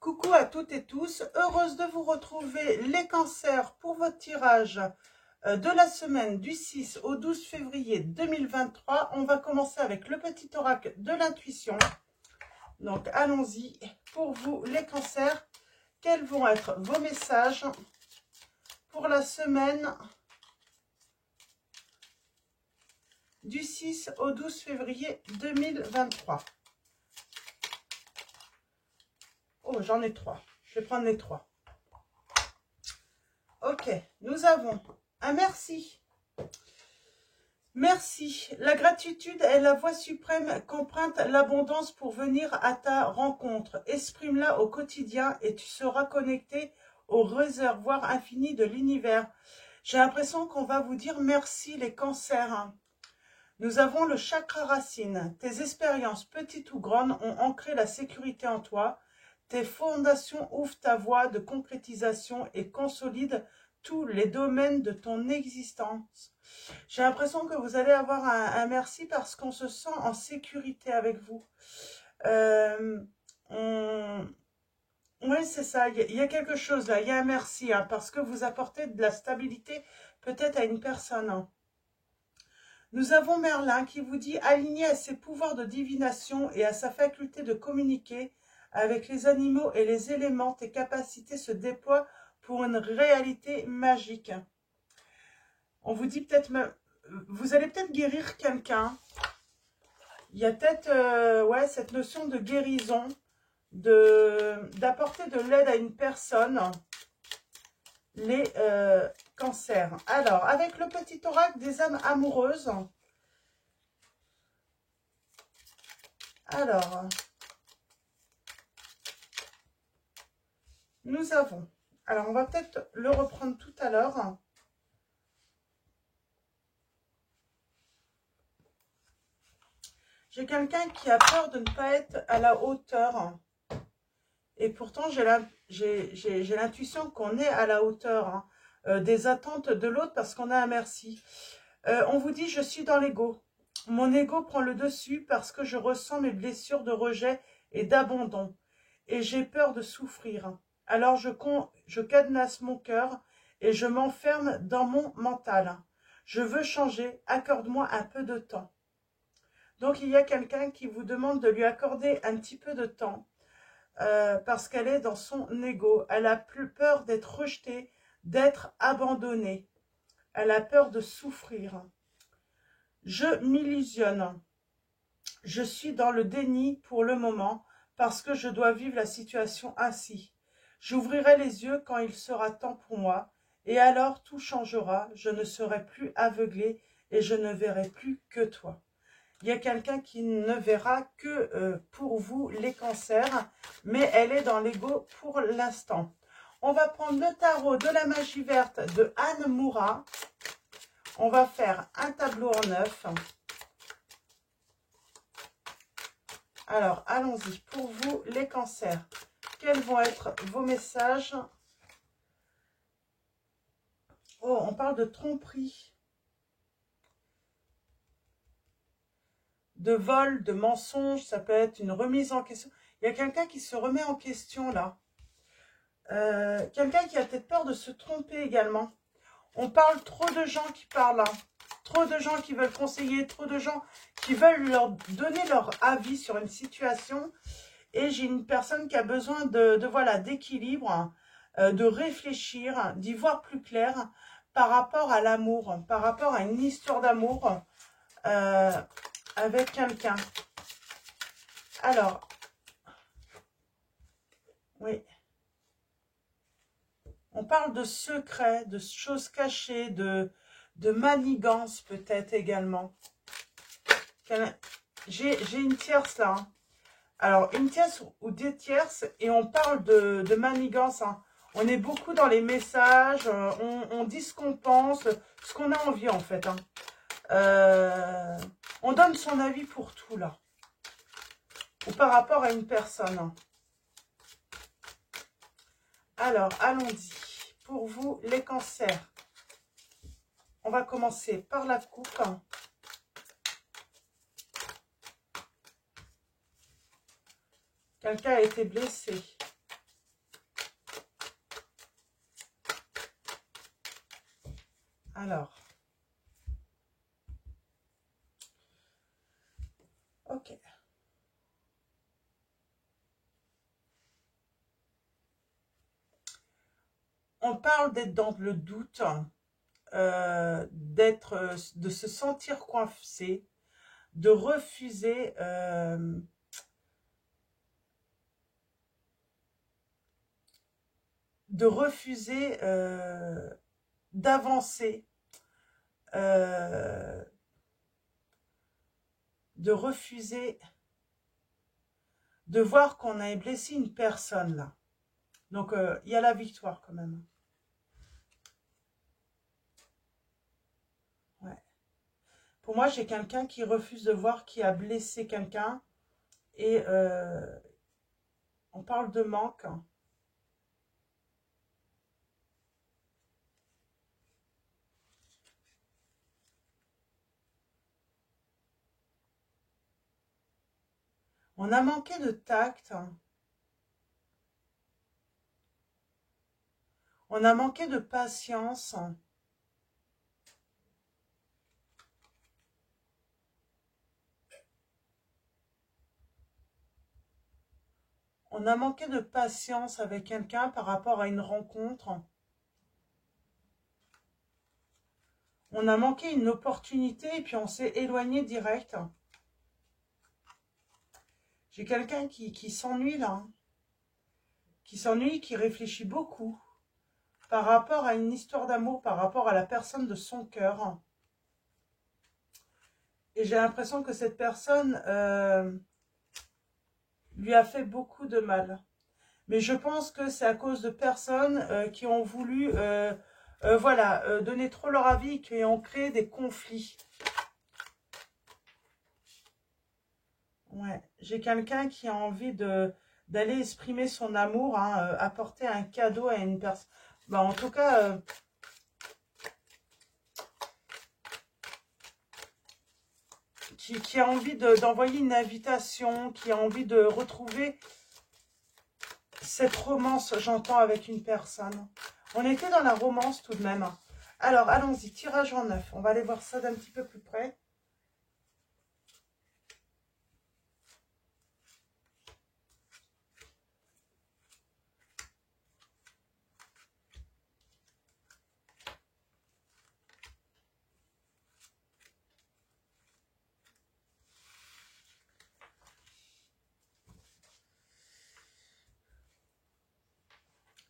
Coucou à toutes et tous, heureuse de vous retrouver les cancers pour votre tirage de la semaine du 6 au 12 février 2023. On va commencer avec le petit oracle de l'intuition. Donc allons-y pour vous les cancers. Quels vont être vos messages pour la semaine du 6 au 12 février 2023? Oh, j'en ai trois. Je vais prendre les trois. Ok, nous avons un merci. Merci. La gratitude est la voie suprême qu'emprunte l'abondance pour venir à ta rencontre. Exprime-la au quotidien et tu seras connecté au réservoir infini de l'univers. J'ai l'impression qu'on va vous dire merci les cancers. Nous avons le chakra racine. Tes expériences, petites ou grandes, ont ancré la sécurité en toi. Tes fondations ouvrent ta voie de concrétisation et consolident tous les domaines de ton existence. J'ai l'impression que vous allez avoir un merci parce qu'on se sent en sécurité avec vous. Oui, c'est ça, il y a quelque chose là, il y a un merci, parce que vous apportez de la stabilité peut-être à une personne. Nous avons Merlin qui vous dit, aligné à ses pouvoirs de divination et à sa faculté de communiquer avec les animaux et les éléments, tes capacités se déploient pour une réalité magique. On vous dit peut-être, vous allez peut-être guérir quelqu'un. Il y a peut-être ouais, cette notion de guérison, d'apporter de l'aide à une personne, les cancers. Alors, avec le petit oracle des âmes amoureuses, alors, nous avons, alors on va peut-être le reprendre tout à l'heure. J'ai quelqu'un qui a peur de ne pas être à la hauteur. Et pourtant, j'ai l'intuition qu'on est à la hauteur des attentes de l'autre parce qu'on a un merci. On vous dit, je suis dans l'ego. Mon ego prend le dessus parce que je ressens mes blessures de rejet et d'abandon. Et j'ai peur de souffrir. Alors je cadenasse mon cœur et je m'enferme dans mon mental. Je veux changer, accorde-moi un peu de temps. Donc il y a quelqu'un qui vous demande de lui accorder un petit peu de temps parce qu'elle est dans son ego. Elle a plus peur d'être rejetée, d'être abandonnée. Elle a peur de souffrir. Je m'illusionne. Je suis dans le déni pour le moment parce que je dois vivre la situation ainsi. J'ouvrirai les yeux quand il sera temps pour moi et alors tout changera. Je ne serai plus aveuglée et je ne verrai plus que toi. Il y a quelqu'un qui ne verra que pour vous les cancers, mais elle est dans l'ego pour l'instant. On va prendre le tarot de la magie verte de Anne Moura. On va faire un tableau en 9. Alors, allons-y. Pour vous, les cancers, quels vont être vos messages? Oh, on parle de tromperie, de vol, de mensonge. Ça peut être une remise en question. Il y a quelqu'un qui se remet en question, là. Quelqu'un qui a peut-être peur de se tromper également. On parle trop de gens qui parlent, trop de gens qui veulent conseiller, trop de gens qui veulent leur donner leur avis sur une situation. Et j'ai une personne qui a besoin voilà, d'équilibre, de réfléchir, d'y voir plus clair par rapport à l'amour, par rapport à une histoire d'amour avec quelqu'un. Alors, oui. On parle de secrets, de choses cachées, de manigances peut-être également. J'ai une tierce là. Alors, une tierce ou des tierces, et on parle de manigance. On est beaucoup dans les messages, on dit ce qu'on pense, ce qu'on a envie en fait. On donne son avis pour tout là. Ou par rapport à une personne. Alors, allons-y. Pour vous, les cancers. On va commencer par la coupe. Quelqu'un a été blessé. Alors. Ok. On parle d'être dans le doute, de se sentir coincé, de refuser, d'avancer, de refuser de voir qu'on a blessé une personne là. Donc, il y a la victoire quand même. Ouais. Pour moi, j'ai quelqu'un qui refuse de voir qui a blessé quelqu'un. Et on parle de manque. On a manqué de tact. On a manqué de patience. On a manqué de patience avec quelqu'un par rapport à une rencontre. On a manqué une opportunité et puis on s'est éloigné direct. J'ai quelqu'un qui s'ennuie là. Qui s'ennuie, qui réfléchit beaucoup par rapport à une histoire d'amour, par rapport à la personne de son cœur. Et j'ai l'impression que cette personne lui a fait beaucoup de mal. Mais je pense que c'est à cause de personnes qui ont voulu voilà, donner trop leur avis et qui ont créé des conflits. Ouais, j'ai quelqu'un qui a envie d'aller exprimer son amour, hein, apporter un cadeau à une personne. Bah, en tout cas, qui a envie d'envoyer une invitation, qui a envie de retrouver cette romance, j'entends, avec une personne. On était dans la romance tout de même. Alors, allons-y, tirage en 9. On va aller voir ça d'un petit peu plus près.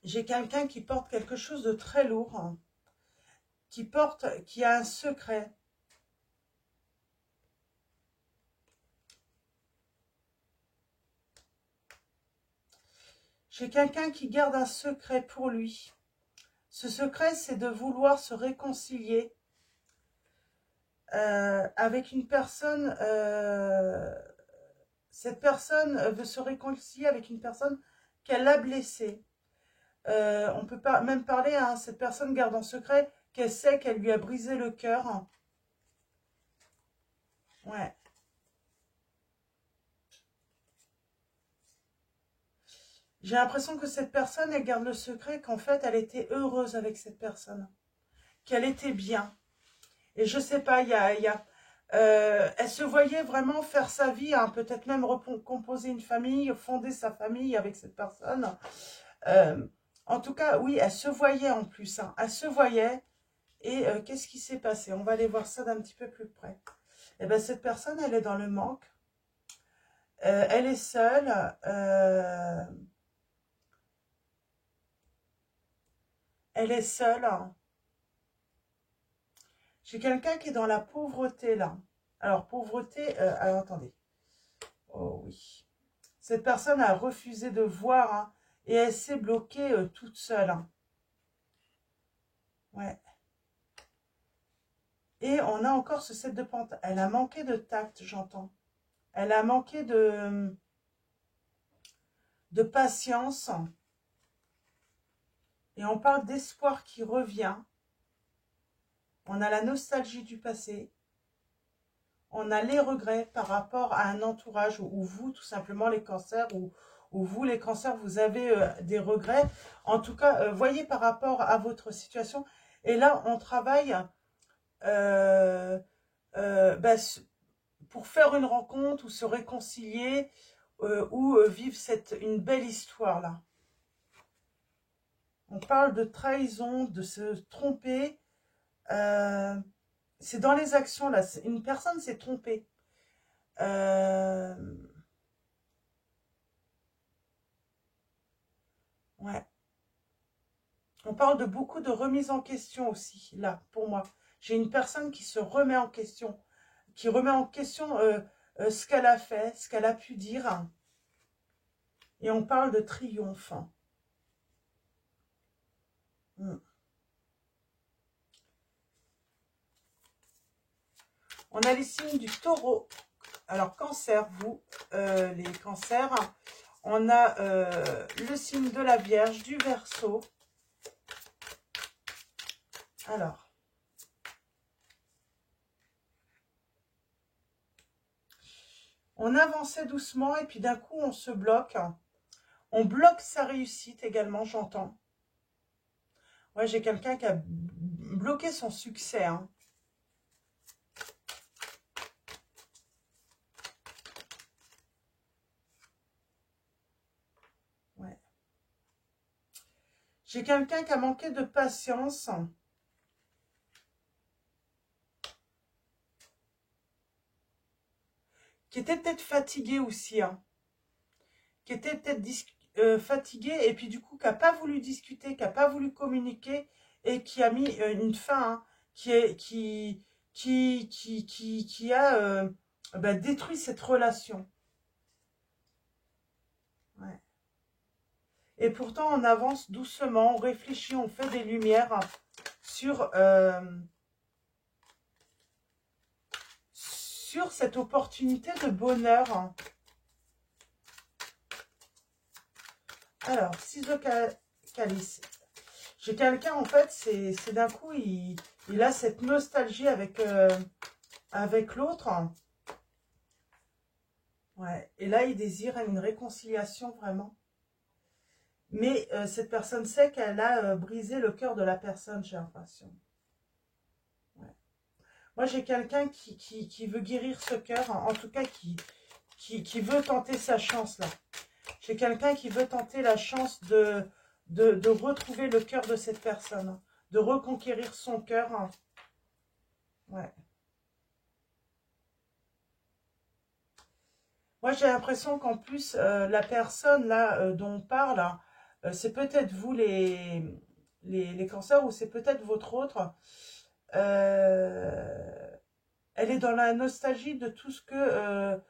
J'ai quelqu'un qui porte quelque chose de très lourd, qui a un secret. J'ai quelqu'un qui garde un secret pour lui. Ce secret, c'est de vouloir se réconcilier avec une personne. Cette personne veut se réconcilier avec une personne qu'elle a blessée. On peut même parler, hein, cette personne garde en secret qu'elle sait qu'elle lui a brisé le cœur. Ouais. J'ai l'impression que cette personne, elle garde le secret qu'en fait, elle était heureuse avec cette personne. Qu'elle était bien. Et je sais pas, elle se voyait vraiment faire sa vie, hein, peut-être même composer une famille, fonder sa famille avec cette personne. En tout cas, oui, elle se voyait en plus. Hein, elle se voyait. Et qu'est-ce qui s'est passé? On va aller voir ça d'un petit peu plus près. Eh bien, cette personne, elle est dans le manque. Elle est seule. Elle est seule. J'ai quelqu'un qui est dans la pauvreté, là. Alors, pauvreté... alors, attendez. Oh, oui. Cette personne a refusé de voir, hein, et elle s'est bloquée toute seule. Hein. Ouais. Et on a encore ce 7 de pentacle. Elle a manqué de tact, j'entends. Elle a manqué de patience. Et on parle d'espoir qui revient. On a la nostalgie du passé. On a les regrets par rapport à un entourage où vous, tout simplement, les cancers, ou vous, les cancers, vous avez des regrets. En tout cas, voyez par rapport à votre situation. Et là, on travaille bah, pour faire une rencontre ou se réconcilier ou vivre une belle histoire là. On parle de trahison, de se tromper. C'est dans les actions là. Une personne s'est trompée. Ouais. On parle de beaucoup de remise en question aussi, là, pour moi. J'ai une personne qui se remet en question, qui remet en question ce qu'elle a fait, ce qu'elle a pu dire. Et on parle de triomphe. Hmm. On a les signes du taureau. Alors, cancer, vous, les cancers. On a le signe de la Vierge, du Verseau. Alors, on avançait doucement et puis d'un coup, on se bloque. On bloque sa réussite également, j'entends. Ouais, j'ai quelqu'un qui a bloqué son succès. Hein. Ouais. J'ai quelqu'un qui a manqué de patience. Qui était peut-être fatigué aussi. Hein. Qui était peut-être fatigué et puis du coup qui n'a pas voulu discuter, qui n'a pas voulu communiquer et qui a mis une fin, hein, qui a bah, détruit cette relation. Ouais. Et pourtant, on avance doucement, on réfléchit, on fait des lumières sur cette opportunité de bonheur. Alors, 6 de calice. J'ai quelqu'un, en fait, c'est d'un coup, il a cette nostalgie avec l'autre. Ouais. Et là, il désire une réconciliation, vraiment. Mais cette personne sait qu'elle a brisé le cœur de la personne, j'ai l'impression. Ouais. Moi, j'ai quelqu'un qui veut guérir ce cœur, en tout cas, qui veut tenter sa chance, là. J'ai quelqu'un qui veut tenter la chance de retrouver le cœur de cette personne, de reconquérir son cœur. Ouais. Moi, j'ai l'impression qu'en plus, la personne là dont on parle, c'est peut-être vous les cancers ou c'est peut-être votre autre. Elle est dans la nostalgie de tout ce que...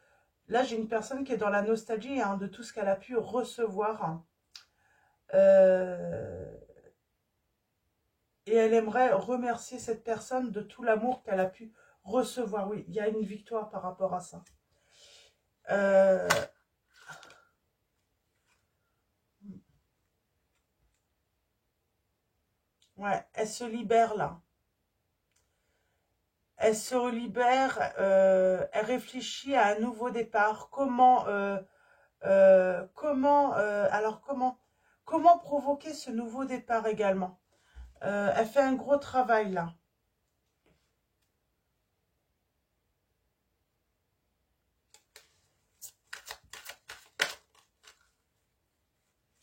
là, j'ai une personne qui est dans la nostalgie hein, de tout ce qu'elle a pu recevoir. Et elle aimerait remercier cette personne de tout l'amour qu'elle a pu recevoir. Oui, il y a une victoire par rapport à ça. Ouais, elle se libère là. Elle se libère, elle réfléchit à un nouveau départ. Comment provoquer ce nouveau départ également. Elle fait un gros travail là.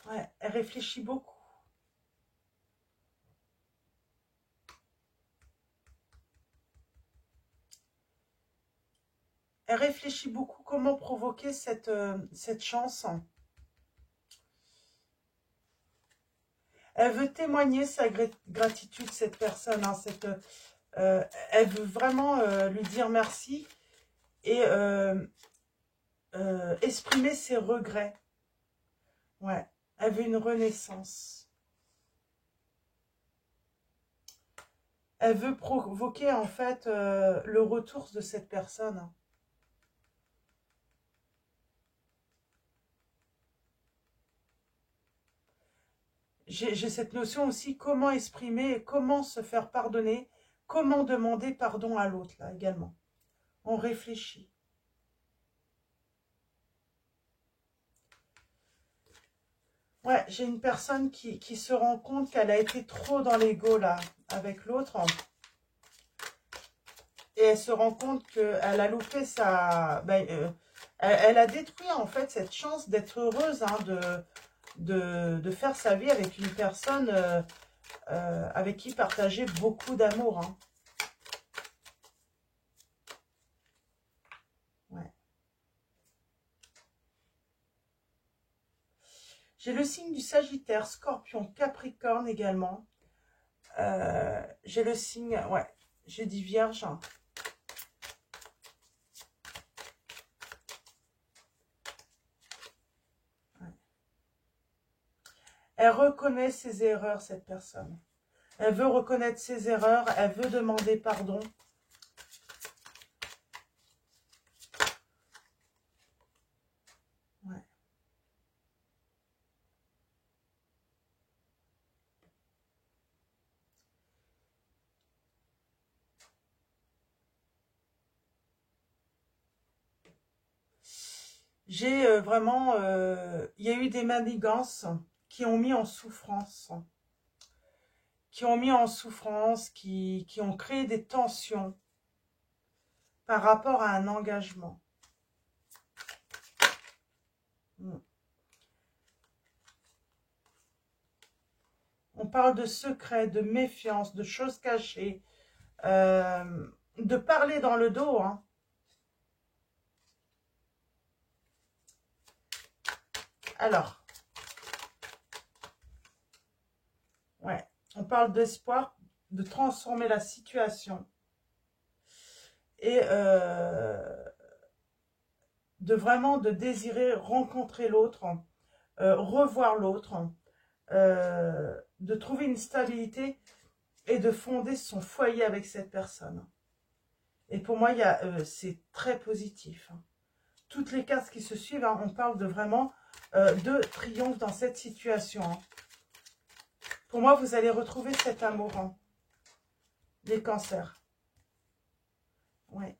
Ouais, elle réfléchit beaucoup. Elle réfléchit beaucoup comment provoquer cette chance. Elle veut témoigner sa gratitude, cette personne. Hein, elle veut vraiment lui dire merci et exprimer ses regrets. Ouais, elle veut une renaissance. Elle veut provoquer en fait le retour de cette personne. J'ai cette notion aussi, comment exprimer, comment se faire pardonner, comment demander pardon à l'autre, là, également. On réfléchit. Ouais, j'ai une personne qui se rend compte qu'elle a été trop dans l'ego, là, avec l'autre. elle se rend compte qu'elle a loupé sa... ben, elle a détruit en fait cette chance d'être heureuse, hein, de faire sa vie avec une personne avec qui partager beaucoup d'amour. Hein. Ouais. J'ai le signe du Sagittaire, Scorpion, Capricorne également. J'ai le signe, ouais, j'ai dit Vierge. Ouais. Elle reconnaît ses erreurs, cette personne. Elle veut reconnaître ses erreurs, elle veut demander pardon. Ouais. J'ai vraiment... il y a eu des manigances qui ont mis en souffrance. Qui ont mis en souffrance, qui ont créé des tensions par rapport à un engagement. On parle de secrets, de méfiance, de choses cachées, de parler dans le dos. Hein. Alors, ouais, on parle d'espoir, de transformer la situation et de désirer rencontrer l'autre, revoir l'autre, de trouver une stabilité et de fonder son foyer avec cette personne. Et pour moi, c'est très positif. Hein. Toutes les cartes qui se suivent, hein, on parle de vraiment de triomphe dans cette situation. Hein. Pour moi, vous allez retrouver cet amour. Hein. Les cancers. Oui.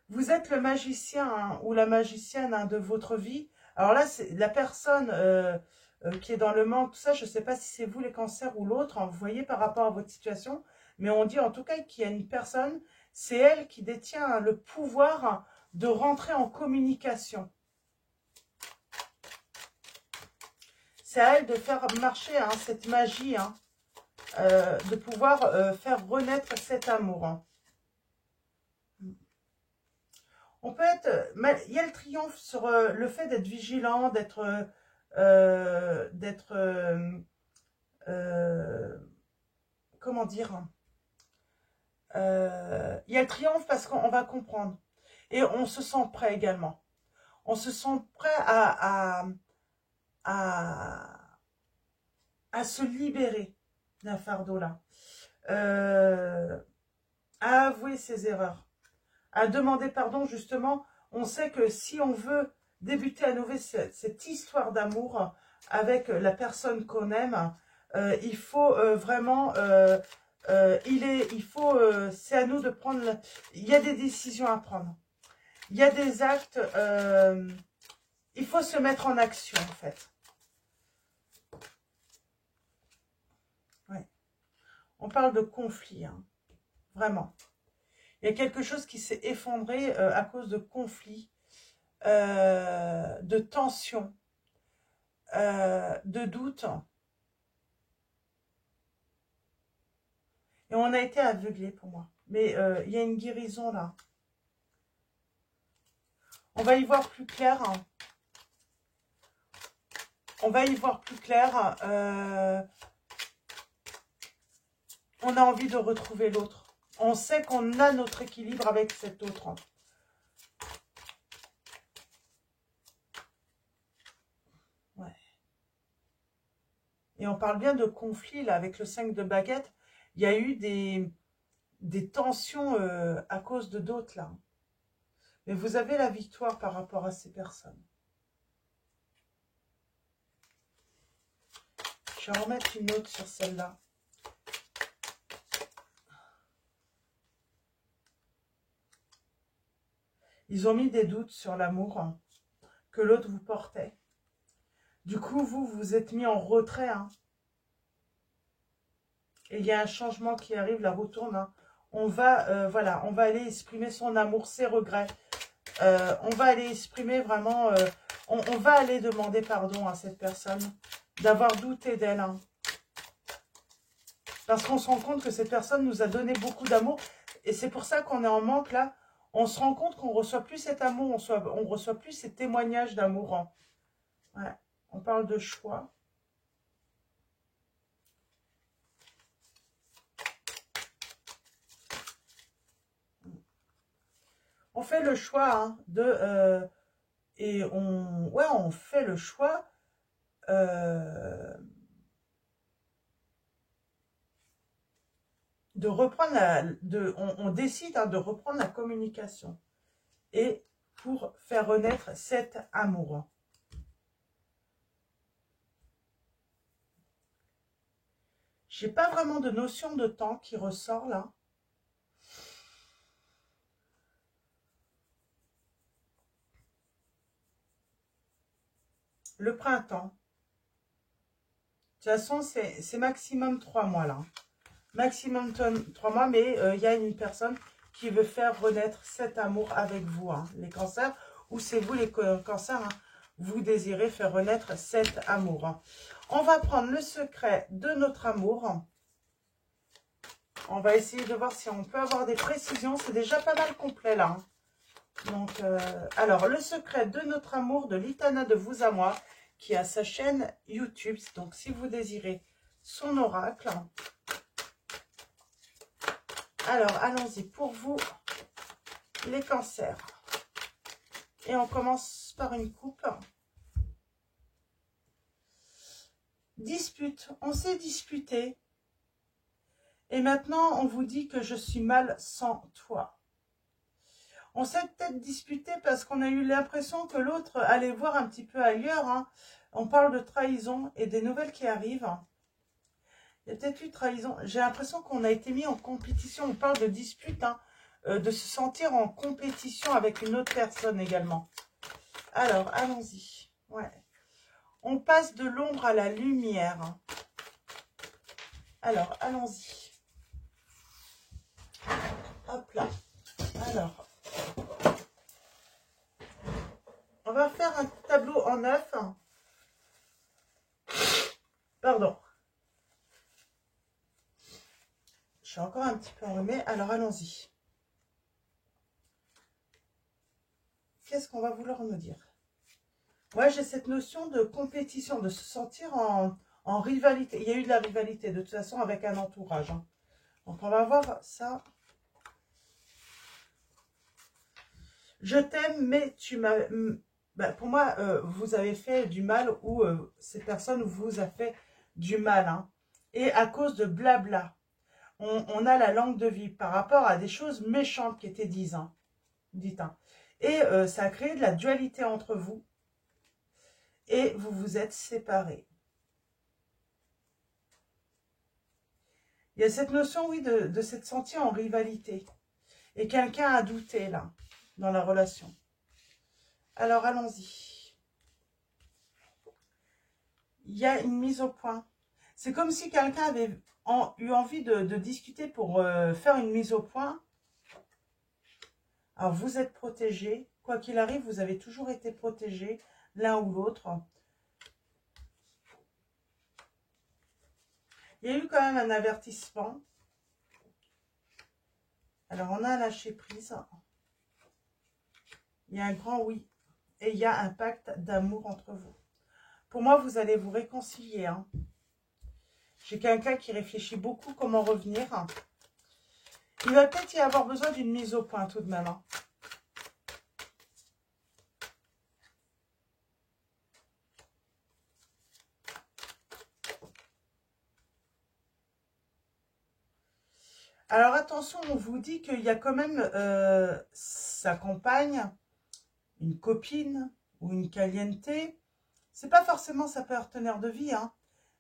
Vous êtes le magicien, hein, ou la magicienne, hein, de votre vie. Alors là, c'est la personne qui est dans le manque, tout ça, je ne sais pas si c'est vous les cancers ou l'autre, hein, vous voyez par rapport à votre situation, mais on dit en tout cas qu'il y a une personne, c'est elle qui détient, hein, le pouvoir, hein, de rentrer en communication. C'est à elle de faire marcher, hein, cette magie, hein, de pouvoir faire renaître cet amour. Hein. On peut être... Il y a le triomphe sur le fait d'être vigilant, d'être... comment dire, il y a le triomphe parce qu'on va comprendre. Et on se sent prêt également. On se sent prêt à se libérer d'un fardeau-là. À avouer ses erreurs. À demander pardon, justement. On sait que si on veut débuter à nouveau cette histoire d'amour avec la personne qu'on aime, il faut vraiment... c'est à nous de prendre... Il y a des décisions à prendre. Il y a des actes... il faut se mettre en action, en fait. Ouais. On parle de conflit, hein. Vraiment. Il y a quelque chose qui s'est effondré à cause de conflits, de tensions, de doutes. Et on a été aveuglés pour moi. Mais il y a une guérison là. On va y voir plus clair. Hein. On va y voir plus clair. On a envie de retrouver l'autre. On sait qu'on a notre équilibre avec cet autre. Hein. Ouais. Et on parle bien de conflit là, avec le 5 de baguette. Il y a eu des tensions à cause de d'autres là. Mais vous avez la victoire par rapport à ces personnes. Je vais en remettre une autre sur celle-là. Ils ont mis des doutes sur l'amour, hein, que l'autre vous portait. Du coup, vous vous êtes mis en retrait. Hein. Et il y a un changement qui arrive, la roue tourne. Hein. voilà, on va aller exprimer son amour, ses regrets. On va aller exprimer vraiment, on va aller demander pardon à cette personne d'avoir douté d'elle. Hein. Parce qu'on se rend compte que cette personne nous a donné beaucoup d'amour. Et c'est pour ça qu'on est en manque là. On se rend compte qu'on ne reçoit plus cet amour, on reçoit plus ces témoignages d'amour. Hein. Ouais, on parle de choix. On fait le choix hein, et on fait le choix de reprendre on décide hein, de reprendre la communication et pour faire renaître cet amour. J'ai pas vraiment de notion de temps qui ressort là. Le printemps. De toute façon, c'est maximum 3 mois là. Maximum 3 mois, mais il y a une personne qui veut faire renaître cet amour avec vous, hein, les cancers, ou c'est vous les cancers, hein, vous désirez faire renaître cet amour. Hein. On va prendre le secret de notre amour. On va essayer de voir si on peut avoir des précisions. C'est déjà pas mal complet là. Hein. Donc, alors, le secret de notre amour de Litana de vous à moi, qui a sa chaîne YouTube. Donc, si vous désirez son oracle. Alors, allons-y pour vous, les cancers. Et on commence par une coupe. Dispute. On s'est disputé. Et maintenant, on vous dit que je suis mal sans toi. On s'est peut-être disputé parce qu'on a eu l'impression que l'autre allait voir un petit peu ailleurs. Hein. On parle de trahison et des nouvelles qui arrivent. Il y a peut-être eu trahison. J'ai l'impression qu'on a été mis en compétition. On parle de dispute, hein, de se sentir en compétition avec une autre personne également. Alors, allons-y. Ouais. On passe de l'ombre à la lumière. Alors, allons-y. Hop là. Alors, on va faire un tableau en 9. Pardon. Je suis encore un petit peu enrhumée. Alors, allons-y. Qu'est-ce qu'on va vouloir me dire? Ouais, j'ai cette notion de compétition, de se sentir en rivalité. Il y a eu de la rivalité, de toute façon, avec un entourage. Hein. Donc, on va voir ça. Je t'aime, mais tu m'as... Ben, pour moi, vous avez fait du mal ou cette personne vous a fait du mal. Hein. Et à cause de blabla, on a la langue de vie par rapport à des choses méchantes qui étaient dites. Hein. Hein. Et ça a créé de la dualité entre vous. Et vous vous êtes séparés. Il y a cette notion, oui, de s'être senti en rivalité. Et quelqu'un a douté, là, dans la relation. Alors, allons-y. Il y a une mise au point. C'est comme si quelqu'un avait eu envie de discuter pour faire une mise au point. Alors, vous êtes protégés. Quoi qu'il arrive, vous avez toujours été protégés, l'un ou l'autre. Il y a eu quand même un avertissement. Alors, on a un lâcher prise. Il y a un grand oui. Et il y a un pacte d'amour entre vous. Pour moi, vous allez vous réconcilier. Hein. J'ai quelqu'un qui réfléchit beaucoup comment revenir. Il va peut-être y avoir besoin d'une mise au point tout de même. Hein. Alors attention, on vous dit qu'il y a quand même sa compagne, une copine ou une caliente. C'est pas forcément sa partenaire de vie, hein.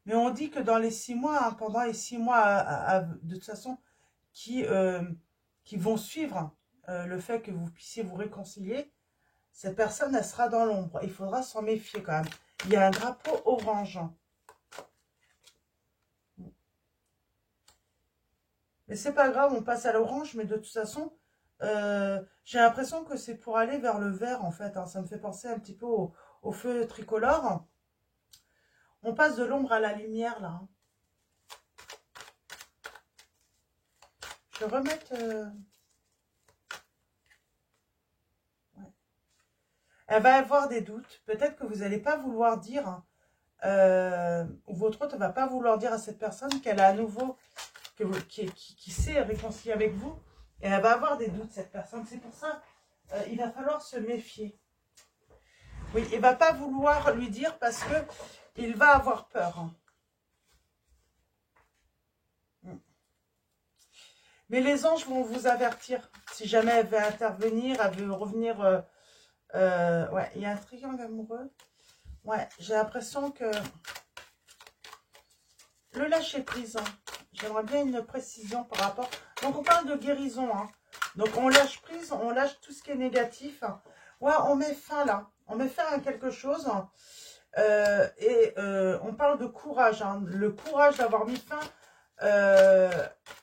Mais on dit que dans les 6 mois, hein, pendant les 6 mois de toute façon, qui vont suivre le fait que vous puissiez vous réconcilier, cette personne, elle sera dans l'ombre. Il faudra s'en méfier quand même. Il y a un drapeau orange. Mais c'est pas grave, on passe à l'orange, mais de toute façon, j'ai l'impression que c'est pour aller vers le vert, en fait. Hein. Ça me fait penser un petit peu au feu tricolore. On passe de l'ombre à la lumière, là. Hein. Je vais remettre... ouais. Elle va avoir des doutes. Peut-être que vous n'allez pas vouloir dire... Hein, ou votre autre ne va pas vouloir dire à cette personne qu'elle a à nouveau... qui s'est réconcilié avec vous. Et elle va avoir des doutes, cette personne. C'est pour ça, il va falloir se méfier. Oui, il ne va pas vouloir lui dire parce que il va avoir peur. Hein. Mais les anges vont vous avertir. Si jamais elle veut intervenir, elle veut revenir... ouais, il y a un triangle amoureux. Ouais, j'ai l'impression que... Le lâcher prise. Hein. J'aimerais bien une précision par rapport... Donc, on parle de guérison. Hein. Donc, on lâche prise, on lâche tout ce qui est négatif. Ouais, on met fin là. On met fin à quelque chose. On parle de courage. Hein. Le courage d'avoir mis fin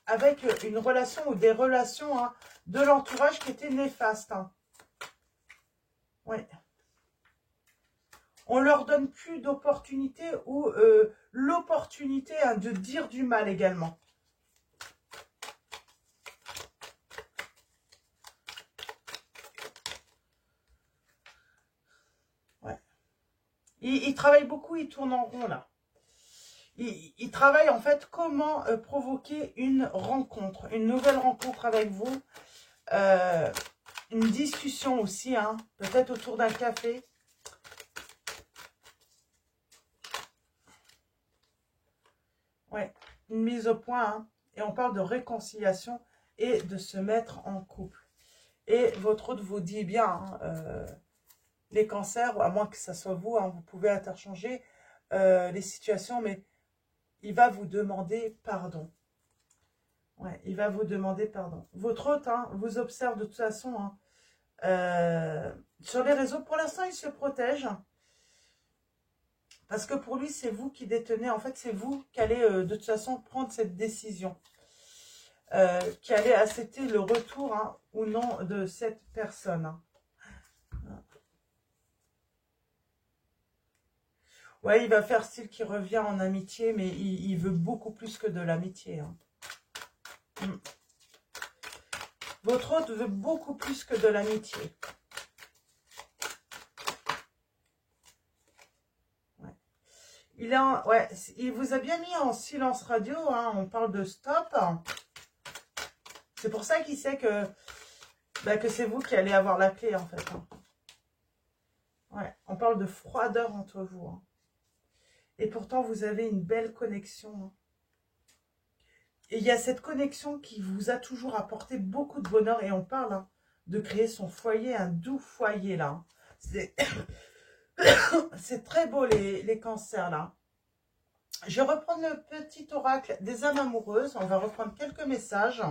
avec une relation ou des relations hein, de l'entourage qui étaient néfastes. Hein. Oui. On leur donne plus d'opportunité ou l'opportunité hein, de dire du mal également. Ouais. Il travaille beaucoup, il tourne en rond là. Il travaille en fait comment provoquer une rencontre, une nouvelle rencontre avec vous. Une discussion aussi, hein, peut-être autour d'un café. Ouais, une mise au point. Hein, et on parle de réconciliation et de se mettre en couple. Et votre autre vous dit bien, hein, les cancers, à moins que ça soit vous, hein, vous pouvez interchanger les situations, mais il va vous demander pardon. Ouais, il va vous demander pardon. Votre hôte hein, vous observe de toute façon hein, sur les réseaux. Pour l'instant, il se protège. Parce que pour lui, c'est vous qui détenez. En fait, c'est vous qui allez de toute façon prendre cette décision. Qui allez accepter le retour hein, ou non de cette personne. Hein. Ouais, il va faire style qui revient en amitié, mais il veut beaucoup plus que de l'amitié. Hein. Votre hôte veut beaucoup plus que de l'amitié. Ouais. Ouais, il vous a bien mis en silence radio, hein, on parle de stop. C'est pour ça qu'il sait que c'est vous qui allez avoir la clé, en fait. Hein. Ouais, on parle de froideur entre vous. Hein. Et pourtant, vous avez une belle connexion. Hein. Et il y a cette connexion qui vous a toujours apporté beaucoup de bonheur. Et on parle hein, de créer son foyer, un doux foyer, là. C'est très beau, les cancers, là. Je vais reprendre le petit oracle des âmes amoureuses. On va reprendre quelques messages.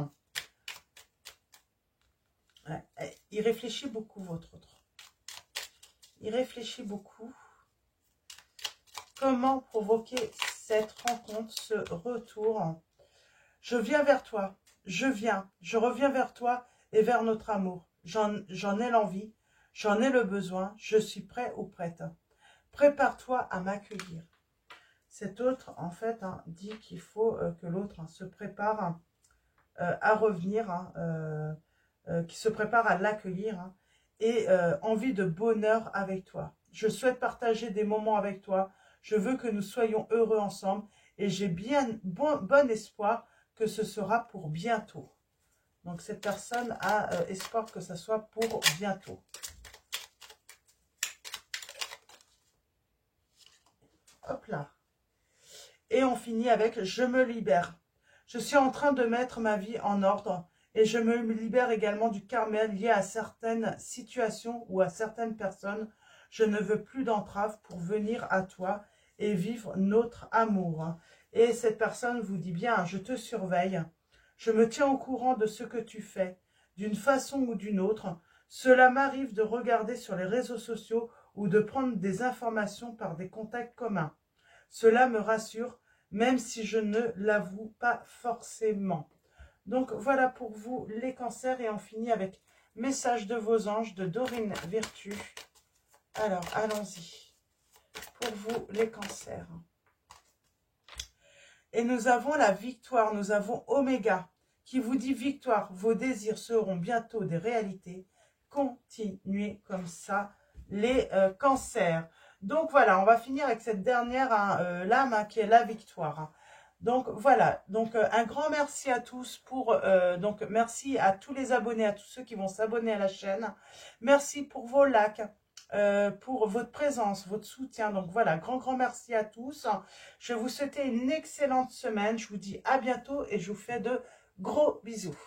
Ouais, il réfléchit beaucoup, votre autre. Il réfléchit beaucoup. Comment provoquer cette rencontre, ce retour? Je viens vers toi, je reviens vers toi et vers notre amour. J'en ai l'envie, j'en ai le besoin, je suis prêt ou prête. Prépare-toi à m'accueillir. Cet autre, en fait, hein, dit qu'il faut que l'autre hein, se prépare à revenir, hein, qui se prépare à l'accueillir hein, et envie de bonheur avec toi. Je souhaite partager des moments avec toi. Je veux que nous soyons heureux ensemble et j'ai bien bon espoir que ce sera pour bientôt. Donc, cette personne a espoir que ce soit pour bientôt. Hop là. Et on finit avec « Je me libère ». Je suis en train de mettre ma vie en ordre et je me libère également du karma lié à certaines situations ou à certaines personnes. Je ne veux plus d'entrave pour venir à toi et vivre notre amour. Et cette personne vous dit bien, je te surveille, je me tiens au courant de ce que tu fais, d'une façon ou d'une autre. Cela m'arrive de regarder sur les réseaux sociaux ou de prendre des informations par des contacts communs. Cela me rassure, même si je ne l'avoue pas forcément. Donc, voilà pour vous, les cancers. Et on finit avec message de vos anges de Dorine Virtue. Alors, allons-y. Pour vous, les cancers. Et nous avons la victoire. Nous avons Oméga qui vous dit victoire. Vos désirs seront bientôt des réalités. Continuez comme ça, les cancers. Donc, voilà, on va finir avec cette dernière lame qui est la victoire. Donc voilà, donc un grand merci à tous pour, donc merci à tous les abonnés, à tous ceux qui vont s'abonner à la chaîne. Merci pour vos likes, pour votre présence, votre soutien. Donc voilà, grand merci à tous. Je vais vous souhaiter une excellente semaine. Je vous dis à bientôt et je vous fais de gros bisous.